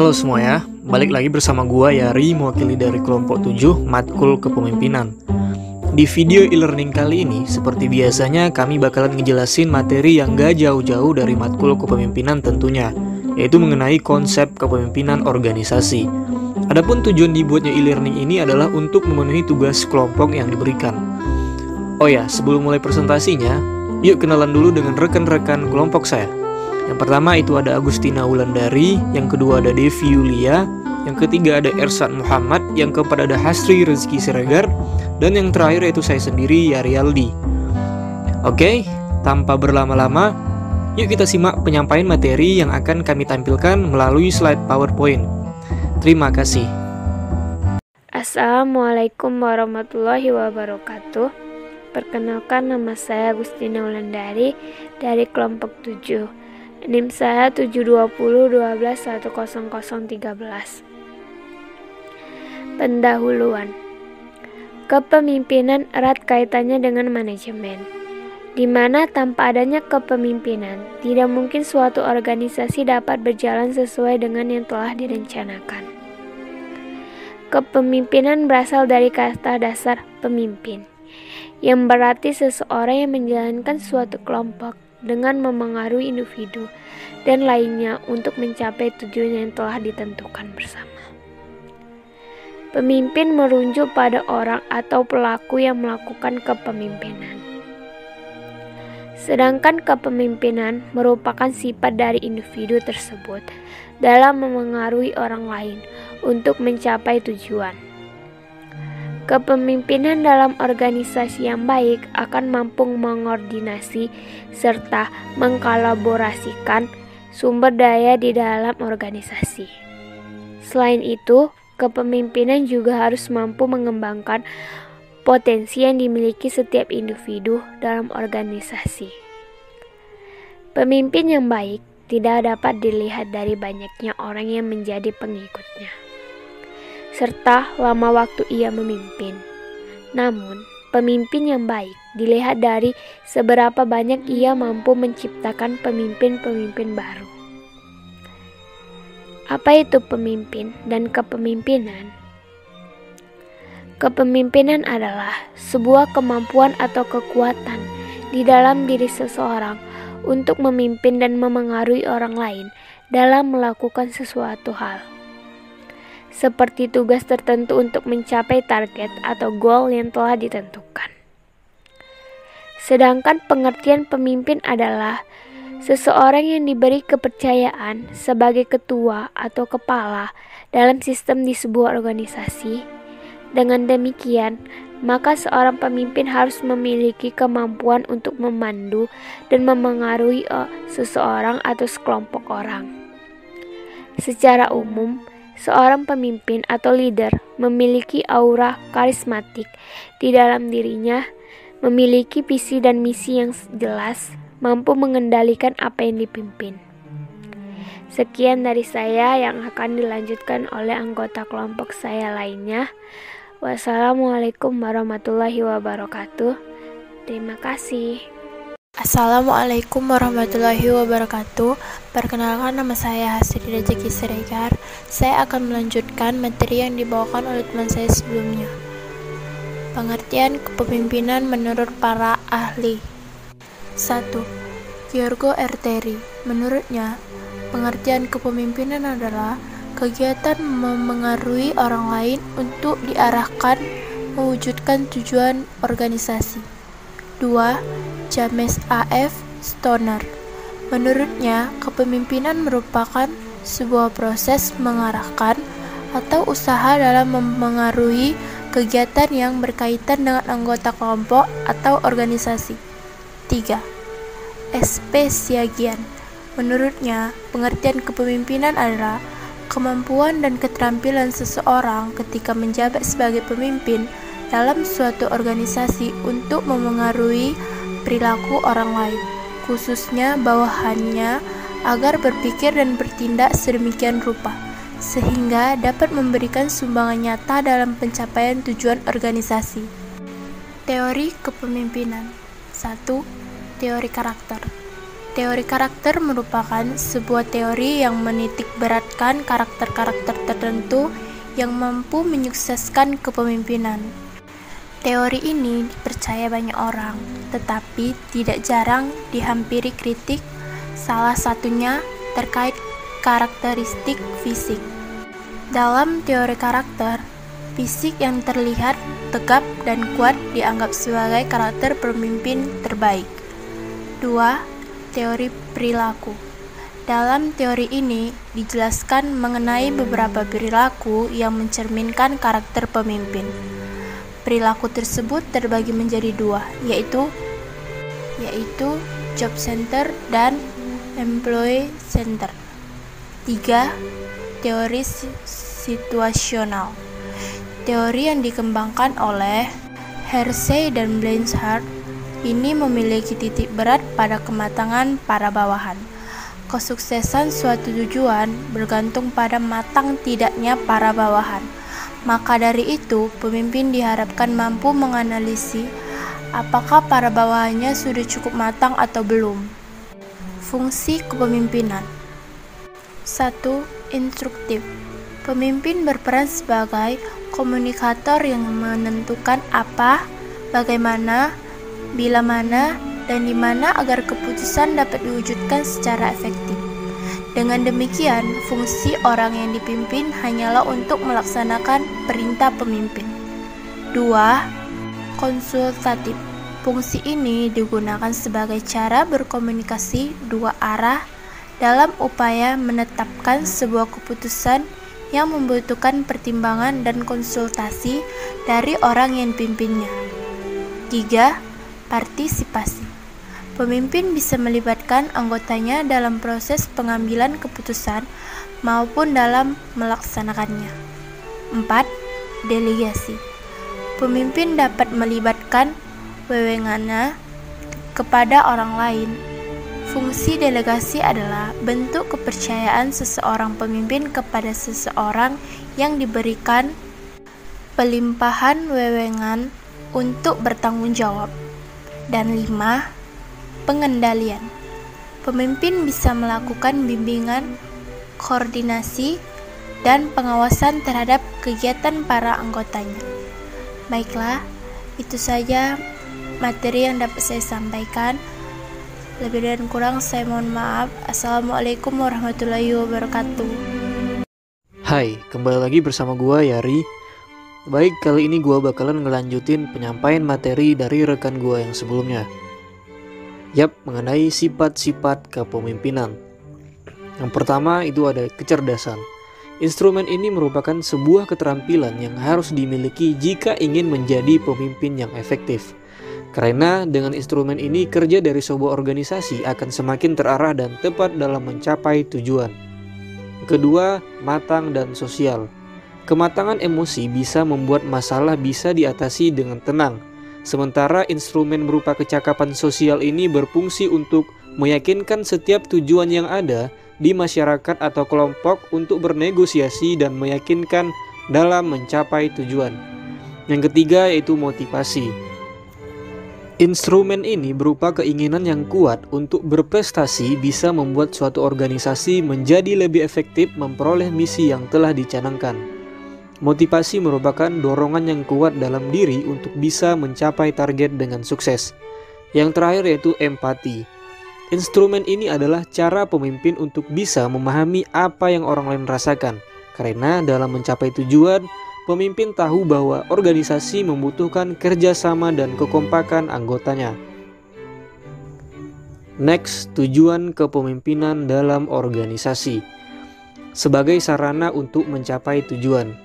Halo semua ya, balik lagi bersama gua Yari, mewakili dari kelompok 7 Matkul Kepemimpinan. Di video e-learning kali ini, seperti biasanya kami bakalan ngejelasin materi yang gak jauh-jauh dari Matkul Kepemimpinan tentunya, yaitu mengenai konsep kepemimpinan organisasi. Adapun tujuan dibuatnya e-learning ini adalah untuk memenuhi tugas kelompok yang diberikan. Oh ya, sebelum mulai presentasinya, yuk kenalan dulu dengan rekan-rekan kelompok saya. Yang pertama itu ada Agustina Wulandari, yang kedua ada Devi Yulia, yang ketiga ada Ersan Muhammad, yang keempat ada Hasri Rezeki Siregar, dan yang terakhir yaitu saya sendiri, Yari Aldi. Oke, tanpa berlama-lama, yuk kita simak penyampaian materi yang akan kami tampilkan melalui slide PowerPoint. Terima kasih. Assalamualaikum warahmatullahi wabarakatuh. Perkenalkan, nama saya Agustina Wulandari dari kelompok 7. NIM saya 72012100013. Pendahuluan. Kepemimpinan erat kaitannya dengan manajemen, di mana tanpa adanya kepemimpinan, tidak mungkin suatu organisasi dapat berjalan sesuai dengan yang telah direncanakan. Kepemimpinan berasal dari kata dasar pemimpin, yang berarti seseorang yang menjalankan suatu kelompok dengan memengaruhi individu dan lainnya untuk mencapai tujuan yang telah ditentukan bersama. Pemimpin merujuk pada orang atau pelaku yang melakukan kepemimpinan. Sedangkan kepemimpinan merupakan sifat dari individu tersebut dalam memengaruhi orang lain untuk mencapai tujuan. Kepemimpinan dalam organisasi yang baik akan mampu mengordinasi serta mengkolaborasikan sumber daya di dalam organisasi. Selain itu, kepemimpinan juga harus mampu mengembangkan potensi yang dimiliki setiap individu dalam organisasi. Pemimpin yang baik tidak dapat dilihat dari banyaknya orang yang menjadi pengikutnya, serta lama waktu ia memimpin. Namun, pemimpin yang baik dilihat dari seberapa banyak ia mampu menciptakan pemimpin-pemimpin baru. Apa itu pemimpin dan kepemimpinan? Kepemimpinan adalah sebuah kemampuan atau kekuatan di dalam diri seseorang untuk memimpin dan memengaruhi orang lain dalam melakukan sesuatu hal, seperti tugas tertentu untuk mencapai target atau goal yang telah ditentukan. Sedangkan pengertian pemimpin adalah seseorang yang diberi kepercayaan sebagai ketua atau kepala dalam sistem di sebuah organisasi. Dengan demikian, maka seorang pemimpin harus memiliki kemampuan untuk memandu dan memengaruhi seseorang atau sekelompok orang. Secara umum, seorang pemimpin atau leader memiliki aura karismatik di dalam dirinya, memiliki visi dan misi yang jelas, mampu mengendalikan apa yang dipimpin. Sekian dari saya yang akan dilanjutkan oleh anggota kelompok saya lainnya. Wassalamualaikum warahmatullahi wabarakatuh. Terima kasih. Assalamualaikum warahmatullahi wabarakatuh. Perkenalkan, nama saya Hasri Rezeki Siregar. Saya akan melanjutkan materi yang dibawakan oleh teman saya sebelumnya. Pengertian kepemimpinan menurut para ahli. 1. Giorgio Arteri. Menurutnya, pengertian kepemimpinan adalah kegiatan memengaruhi orang lain untuk diarahkan mewujudkan tujuan organisasi. 2. James A.F. Stoner. Menurutnya, kepemimpinan merupakan sebuah proses mengarahkan atau usaha dalam memengaruhi kegiatan yang berkaitan dengan anggota kelompok atau organisasi. 3. S.P. Siagian. Menurutnya, pengertian kepemimpinan adalah kemampuan dan keterampilan seseorang ketika menjabat sebagai pemimpin dalam suatu organisasi untuk memengaruhi perilaku orang lain, khususnya bawahannya, agar berpikir dan bertindak sedemikian rupa, sehingga dapat memberikan sumbangan nyata dalam pencapaian tujuan organisasi. Teori kepemimpinan. 1. Teori karakter. Teori karakter merupakan sebuah teori yang menitik beratkan karakter-karakter tertentu yang mampu menyukseskan kepemimpinan. Teori ini dipercaya banyak orang, tetapi tidak jarang dihampiri kritik, salah satunya terkait karakteristik fisik. Dalam teori karakter, fisik yang terlihat tegap dan kuat dianggap sebagai karakter pemimpin terbaik. 2. Teori perilaku. Dalam teori ini dijelaskan mengenai beberapa perilaku yang mencerminkan karakter pemimpin. Perilaku tersebut terbagi menjadi dua, yaitu job center dan employee center. 3. Teori situasional. Teori yang dikembangkan oleh Hersey dan Blanchard ini memiliki titik berat pada kematangan para bawahan. Kesuksesan suatu tujuan bergantung pada matang tidaknya para bawahan. Maka dari itu, pemimpin diharapkan mampu menganalisis apakah para bawahannya sudah cukup matang atau belum. Fungsi kepemimpinan. 1. Instruktif. Pemimpin berperan sebagai komunikator yang menentukan apa, bagaimana, bila mana, dan di mana agar keputusan dapat diwujudkan secara efektif. Dengan demikian, fungsi orang yang dipimpin hanyalah untuk melaksanakan perintah pemimpin. 2. Konsultatif. Fungsi ini digunakan sebagai cara berkomunikasi dua arah dalam upaya menetapkan sebuah keputusan yang membutuhkan pertimbangan dan konsultasi dari orang yang dipimpinnya. 3. Partisipasi. Pemimpin bisa melibatkan anggotanya dalam proses pengambilan keputusan maupun dalam melaksanakannya. 4. Delegasi. Pemimpin dapat melibatkan wewengannya kepada orang lain. Fungsi delegasi adalah bentuk kepercayaan seseorang pemimpin kepada seseorang yang diberikan pelimpahan wewengan untuk bertanggung jawab. Dan 5. Pengendalian. Pemimpin bisa melakukan bimbingan, koordinasi, dan pengawasan terhadap kegiatan para anggotanya. Baiklah, itu saja materi yang dapat saya sampaikan. Lebih dan kurang saya mohon maaf. Assalamualaikum warahmatullahi wabarakatuh. Hai, kembali lagi bersama gua Yari. Baik, kali ini gua bakalan ngelanjutin penyampaian materi dari rekan gua yang sebelumnya. Yap, mengenai sifat-sifat kepemimpinan. Yang pertama itu ada kecerdasan. Instrumen ini merupakan sebuah keterampilan yang harus dimiliki jika ingin menjadi pemimpin yang efektif. Karena dengan instrumen ini kerja dari sebuah organisasi akan semakin terarah dan tepat dalam mencapai tujuan. Kedua, matang dan sosial. Kematangan emosi bisa membuat masalah bisa diatasi dengan tenang. Sementara instrumen berupa kecakapan sosial ini berfungsi untuk meyakinkan setiap tujuan yang ada di masyarakat atau kelompok untuk bernegosiasi dan meyakinkan dalam mencapai tujuan. Yang ketiga yaitu motivasi. Instrumen ini berupa keinginan yang kuat untuk berprestasi bisa membuat suatu organisasi menjadi lebih efektif memperoleh misi yang telah dicanangkan. Motivasi merupakan dorongan yang kuat dalam diri untuk bisa mencapai target dengan sukses. Yang terakhir yaitu empati. Instrumen ini adalah cara pemimpin untuk bisa memahami apa yang orang lain rasakan. Karena dalam mencapai tujuan, pemimpin tahu bahwa organisasi membutuhkan kerjasama dan kekompakan anggotanya. Next, tujuan kepemimpinan dalam organisasi. Sebagai sarana untuk mencapai tujuan.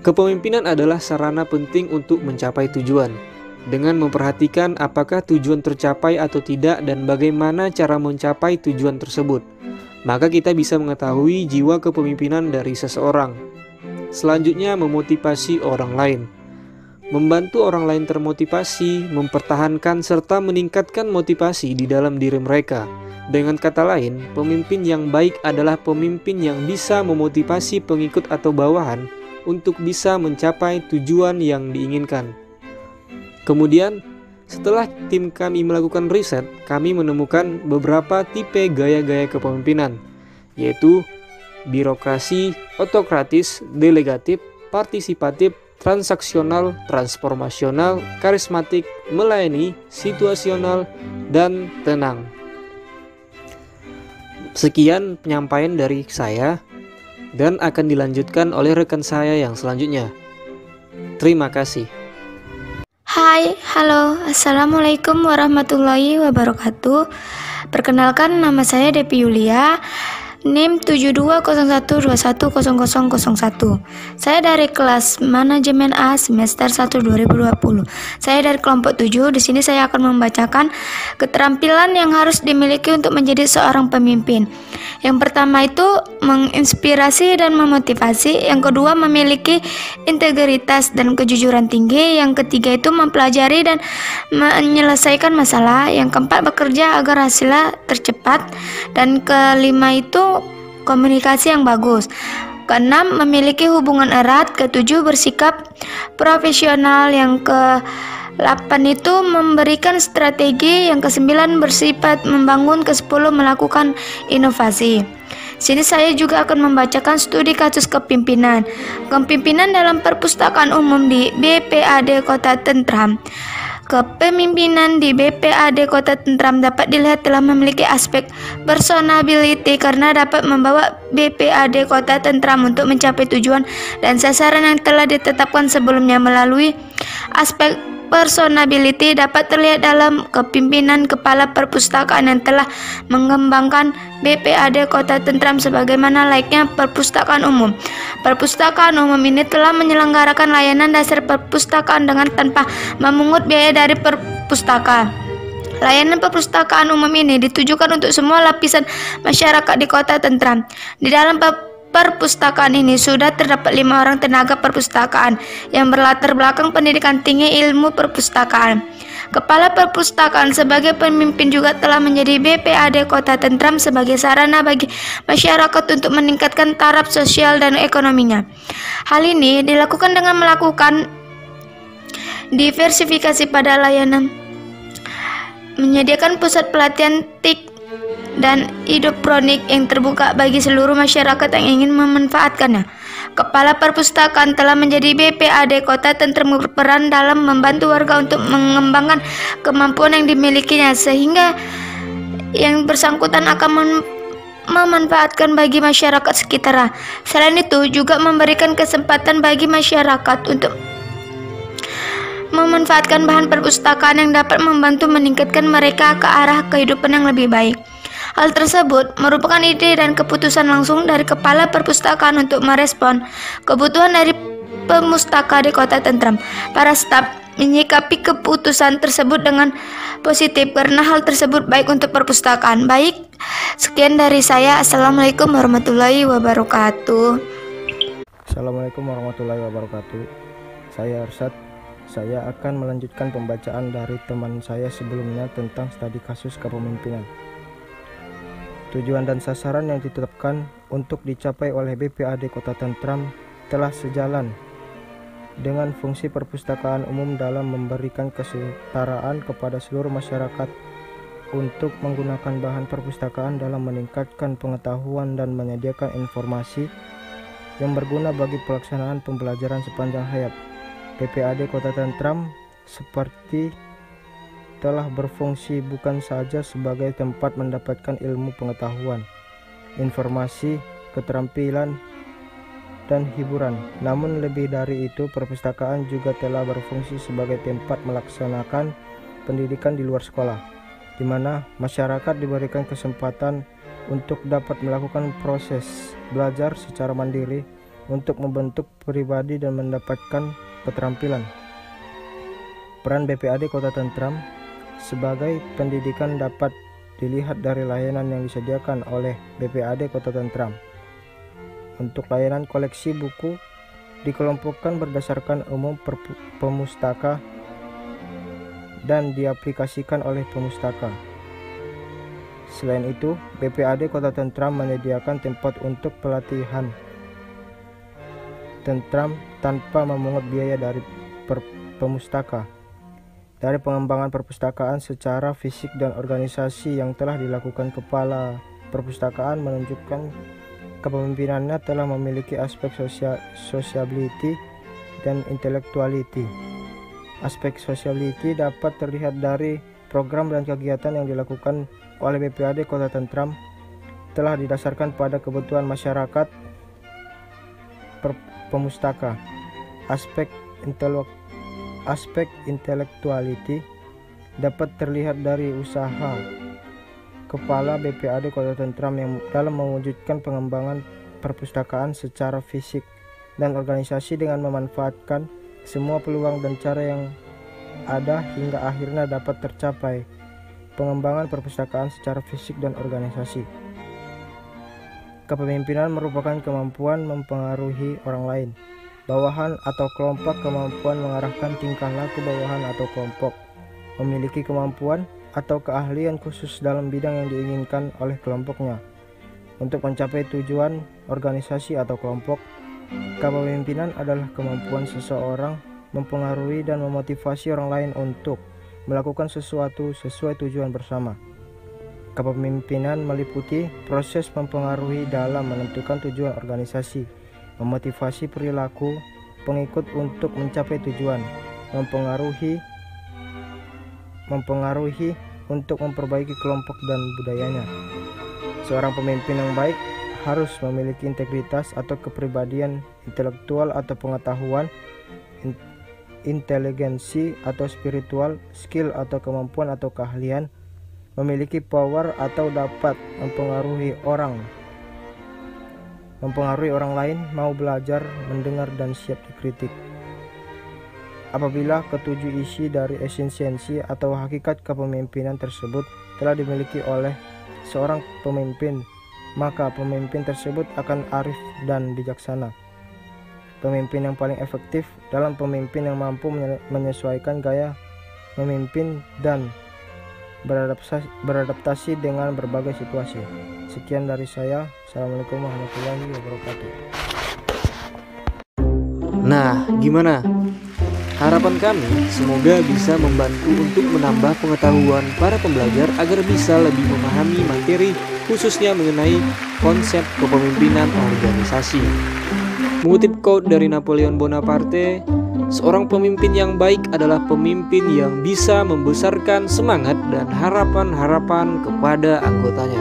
Kepemimpinan adalah sarana penting untuk mencapai tujuan. Dengan memperhatikan apakah tujuan tercapai atau tidak dan bagaimana cara mencapai tujuan tersebut, maka kita bisa mengetahui jiwa kepemimpinan dari seseorang. Selanjutnya, memotivasi orang lain. Membantu orang lain termotivasi, mempertahankan serta meningkatkan motivasi di dalam diri mereka. Dengan kata lain, pemimpin yang baik adalah pemimpin yang bisa memotivasi pengikut atau bawahan untuk bisa mencapai tujuan yang diinginkan. Kemudian, Setelah tim kami melakukan riset, kami menemukan beberapa tipe gaya-gaya kepemimpinan, yaitu birokrasi, otokratis, delegatif, partisipatif, transaksional, transformasional, karismatik, melayani, situasional, dan tenang. Sekian penyampaian dari saya dan akan dilanjutkan oleh rekan saya yang selanjutnya. Terima kasih. Hai, halo, assalamualaikum warahmatullahi wabarakatuh. Perkenalkan, nama saya Depi Yulia, NIM 7201210001. Saya dari kelas Manajemen A semester 1 2020. Saya dari kelompok 7. Di sini saya akan membacakan keterampilan yang harus dimiliki untuk menjadi seorang pemimpin. Yang pertama itu menginspirasi dan memotivasi. Yang kedua memiliki integritas dan kejujuran tinggi. Yang ketiga itu mempelajari dan menyelesaikan masalah. Yang keempat bekerja agar hasilnya tercepat. Dan kelima itu komunikasi yang bagus. Keenam memiliki hubungan erat. Ketujuh bersikap profesional. Yang ke-8 itu memberikan strategi. Yang ke-9 bersifat membangun. Ke-10 melakukan inovasi. Sini saya juga akan membacakan studi kasus kepemimpinan. Kepemimpinan dalam perpustakaan umum di BPAD Kota Tentram. Kepemimpinan di BPAD Kota Tentram dapat dilihat telah memiliki aspek personality karena dapat membawa BPAD Kota Tentram untuk mencapai tujuan dan sasaran yang telah ditetapkan sebelumnya. Melalui aspek personality dapat terlihat dalam kepemimpinan kepala perpustakaan yang telah mengembangkan BPAD Kota Tentram sebagaimana layaknya perpustakaan umum. Perpustakaan umum ini telah menyelenggarakan layanan dasar perpustakaan dengan tanpa memungut biaya dari perpustakaan. Layanan perpustakaan umum ini ditujukan untuk semua lapisan masyarakat di Kota Tentram. Di dalam perpustakaan ini sudah terdapat 5 orang tenaga perpustakaan yang berlatar belakang pendidikan tinggi ilmu perpustakaan. Kepala perpustakaan sebagai pemimpin juga telah menjadi BPAD Kota Tentram sebagai sarana bagi masyarakat untuk meningkatkan taraf sosial dan ekonominya. Hal ini dilakukan dengan melakukan diversifikasi pada layanan, menyediakan pusat pelatihan TIK dan hidroponik yang terbuka bagi seluruh masyarakat yang ingin memanfaatkannya. Kepala perpustakaan telah menjadi BPAD Kota Tentram berperan dalam membantu warga untuk mengembangkan kemampuan yang dimilikinya sehingga yang bersangkutan akan memanfaatkan bagi masyarakat sekitar. Selain itu juga memberikan kesempatan bagi masyarakat untuk memanfaatkan bahan perpustakaan yang dapat membantu meningkatkan mereka ke arah kehidupan yang lebih baik. Hal tersebut merupakan ide dan keputusan langsung dari Kepala Perpustakaan untuk merespon kebutuhan dari pemustaka di Kota Tentram. Para staf menyikapi keputusan tersebut dengan positif karena hal tersebut baik untuk perpustakaan. Baik, sekian dari saya. Assalamualaikum warahmatullahi wabarakatuh. Assalamualaikum warahmatullahi wabarakatuh. Saya Arsyad. Saya akan melanjutkan pembacaan dari teman saya sebelumnya tentang studi kasus kepemimpinan. Tujuan dan sasaran yang ditetapkan untuk dicapai oleh BPAD Kota Tentram telah sejalan dengan fungsi perpustakaan umum dalam memberikan kesetaraan kepada seluruh masyarakat untuk menggunakan bahan perpustakaan dalam meningkatkan pengetahuan dan menyediakan informasi yang berguna bagi pelaksanaan pembelajaran sepanjang hayat. BPAD Kota Tentram seperti telah berfungsi bukan saja sebagai tempat mendapatkan ilmu pengetahuan, informasi, keterampilan, dan hiburan. Namun lebih dari itu, perpustakaan juga telah berfungsi sebagai tempat melaksanakan pendidikan di luar sekolah, di mana masyarakat diberikan kesempatan untuk dapat melakukan proses belajar secara mandiri untuk membentuk pribadi dan mendapatkan keterampilan. Peran BPAD Kota Tentram sebagai pendidikan dapat dilihat dari layanan yang disediakan oleh BPAD Kota Tentram. Untuk layanan koleksi buku dikelompokkan berdasarkan umum pemustaka dan diaplikasikan oleh pemustaka. Selain itu, BPAD Kota Tentram menyediakan tempat untuk pelatihan tentram tanpa memungut biaya dari pemustaka. dari pengembangan perpustakaan secara fisik dan organisasi yang telah dilakukan. Kepala perpustakaan menunjukkan kepemimpinannya telah memiliki aspek sociability dan intellectuality. Aspek sociability dapat terlihat dari program dan kegiatan yang dilakukan oleh BPAD Kota Tentram telah didasarkan pada kebutuhan masyarakat pemustaka. Aspek intellectuality dapat terlihat dari usaha Kepala BPAD Kota Tentram yang dalam mewujudkan pengembangan perpustakaan secara fisik dan organisasi dengan memanfaatkan semua peluang dan cara yang ada hingga akhirnya dapat tercapai pengembangan perpustakaan secara fisik dan organisasi. Kepemimpinan merupakan kemampuan mempengaruhi orang lain, bawahan atau kelompok, kemampuan mengarahkan tingkah laku bawahan atau kelompok, memiliki kemampuan atau keahlian khusus dalam bidang yang diinginkan oleh kelompoknya untuk mencapai tujuan organisasi atau kelompok. Kepemimpinan adalah kemampuan seseorang mempengaruhi dan memotivasi orang lain untuk melakukan sesuatu sesuai tujuan bersama. Kepemimpinan meliputi proses mempengaruhi dalam menentukan tujuan organisasi, memotivasi perilaku pengikut untuk mencapai tujuan, mempengaruhi untuk memperbaiki kelompok dan budayanya. Seorang pemimpin yang baik harus memiliki integritas atau kepribadian intelektual atau pengetahuan, inteligensi atau spiritual, skill atau kemampuan atau keahlian, memiliki power atau dapat mempengaruhi orang lain, mau belajar, mendengar, dan siap dikritik. Apabila ketujuh isi dari esensi atau hakikat kepemimpinan tersebut telah dimiliki oleh seorang pemimpin, maka pemimpin tersebut akan arif dan bijaksana. Pemimpin yang paling efektif dalam pemimpin yang mampu menyesuaikan gaya memimpin dan beradaptasi dengan berbagai situasi. Sekian dari saya. Assalamualaikum warahmatullahi wabarakatuh. Nah, gimana? Harapan kami semoga bisa membantu untuk menambah pengetahuan para pembelajar agar bisa lebih memahami materi, khususnya mengenai konsep kepemimpinan organisasi. Mengutip quote dari Napoleon Bonaparte, seorang pemimpin yang baik adalah pemimpin yang bisa membesarkan semangat dan harapan-harapan kepada anggotanya.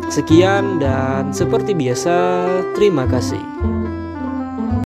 Sekian dan seperti biasa, terima kasih.